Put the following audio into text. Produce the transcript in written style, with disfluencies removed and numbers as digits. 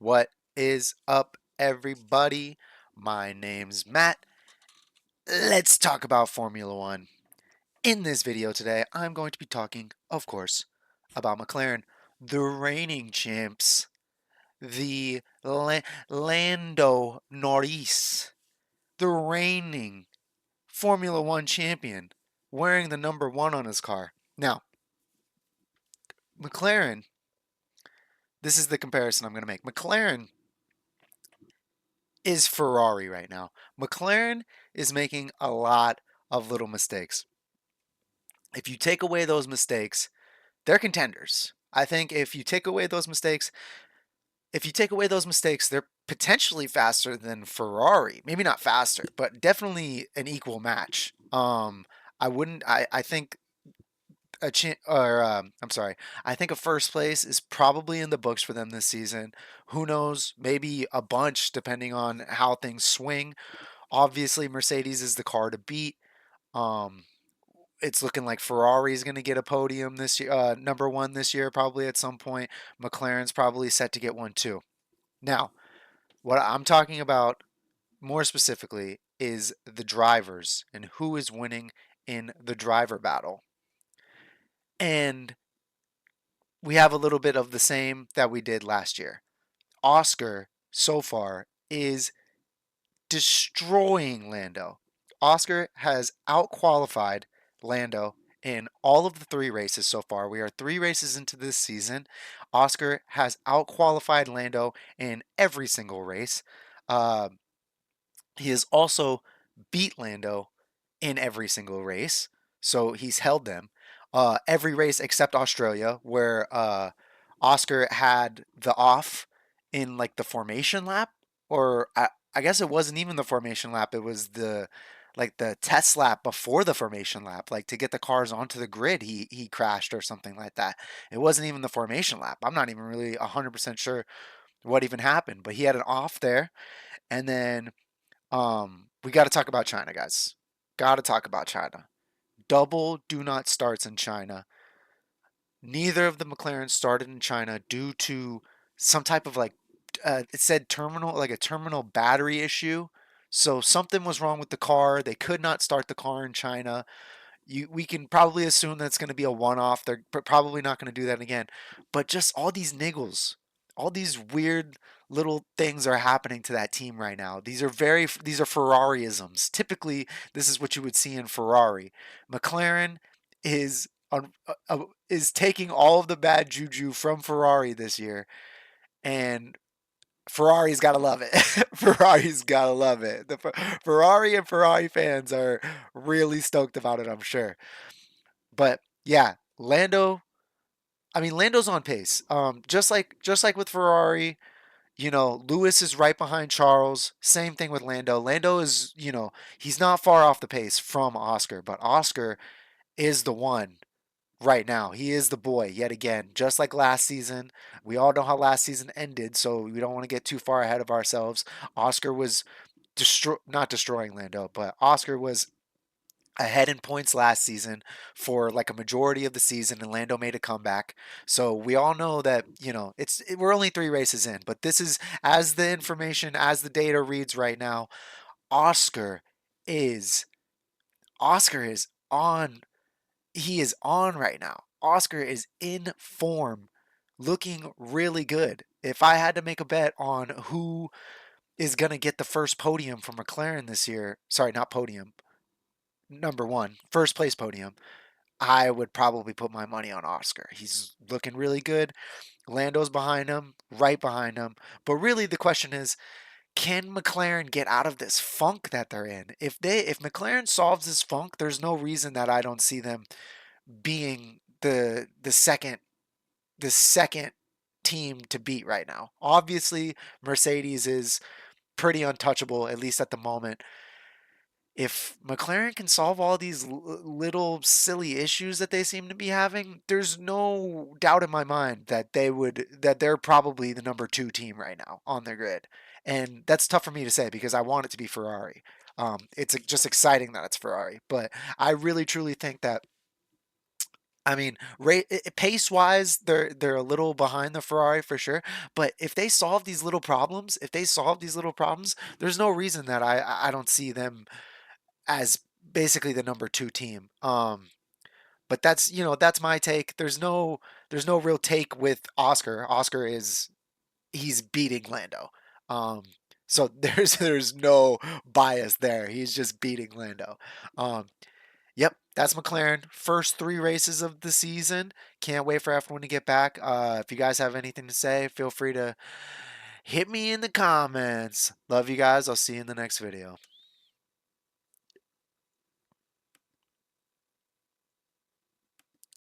What is up, everybody? My name's Matt. Let's talk about Formula One. In this video today, I'm going to be talking, of course, about McLaren, the reigning champs, the Lando Norris, the reigning Formula One champion, wearing the number one on his car. Now, McLaren, this is the comparison I'm going to make. McLaren is Ferrari right now. McLaren is making a lot of little mistakes. If you take away those mistakes, they're contenders. I think if you take away those mistakes, they're potentially faster than Ferrari. Maybe not faster, but definitely an equal match. I wouldn't. I think I'm sorry. I think a first place is probably in the books for them this season. Who knows? Maybe a bunch, depending on how things swing. Obviously, Mercedes is the car to beat. Um, it's looking like Ferrari is going to get a podium this year, number one this year, probably at some point. McLaren's probably set to get one too. Now, what I'm talking about more specifically is the drivers and who is winning in the driver battle. And we have a little bit of the same that we did last year. Oscar, so far, is destroying Lando. Oscar has outqualified Lando in all of the three races so far. We are three races into this season. Oscar has outqualified Lando in every single race. Uh, he has also beat Lando in every single race. So he's held them. Every race except Australia, where Oscar had the off in like the formation lap, or I guess it wasn't even the formation lap. It was the test lap before the formation lap, like to get the cars onto the grid. He crashed or something like that. It wasn't even the formation lap. I'm not even really 100% sure what even happened, but he had an off there, and then we got to talk about China, guys. Got to talk about China. Double do not starts in China. Neither of the McLarens started in China due to some type of it said like a terminal battery issue. So something was wrong with the car. They could not start the car in China. We can probably assume that's going to be a one-off. They're probably not going to do that again. But just all these niggles, all these weird little things are happening to that team right now. These are Ferrariisms. Typically, this is what you would see in Ferrari. McLaren is is taking all of the bad juju from Ferrari this year, and Ferrari's got to love it. Ferrari's got to love it. The Ferrari and Ferrari fans are really stoked about it, I'm sure. But yeah, Lando's on pace. Just like with Ferrari, Lewis is right behind Charles. Same thing with Lando. Lando is, he's not far off the pace from Oscar, but Oscar is the one right now. He is the boy yet again, just like last season. We all know how last season ended, so we don't want to get too far ahead of ourselves. Oscar was not destroying Lando, but Oscar was ahead in points last season for like a majority of the season, and Lando made a comeback. So we all know that we're only three races in, but this is as the data reads right now. Oscar is Oscar is on. He is on right now. Oscar is in form, looking really good. If I had to make a bet on who is going to get the first podium for McLaren this year, sorry, not podium, number one, first place podium, I would probably put my money on Oscar. He's looking really good. Lando's behind him, right behind him. But really the question is, can McLaren get out of this funk that they're in? If McLaren solves this funk, there's no reason that I don't see them being the second team to beat right now. Obviously, Mercedes is pretty untouchable, at least at the moment. If McLaren can solve all these little silly issues that they seem to be having, there's no doubt in my mind that they're probably the number two team right now on their grid. And that's tough for me to say because I want it to be Ferrari. It's just exciting that it's Ferrari, but I really truly think that I mean, pace wise, they're a little behind the Ferrari for sure. But if they solve these little problems, there's no reason that I don't see them as basically the number two team. But that's that's my take. There's no real take with Oscar. Oscar is he's beating Lando. Um, so there's no bias there. He's just beating Lando. Um, Yep, that's McLaren. First three races of the season. Can't wait for F1 to get back. If you guys have anything to say, feel free to hit me in the comments. Love you guys. I'll see you in the next video.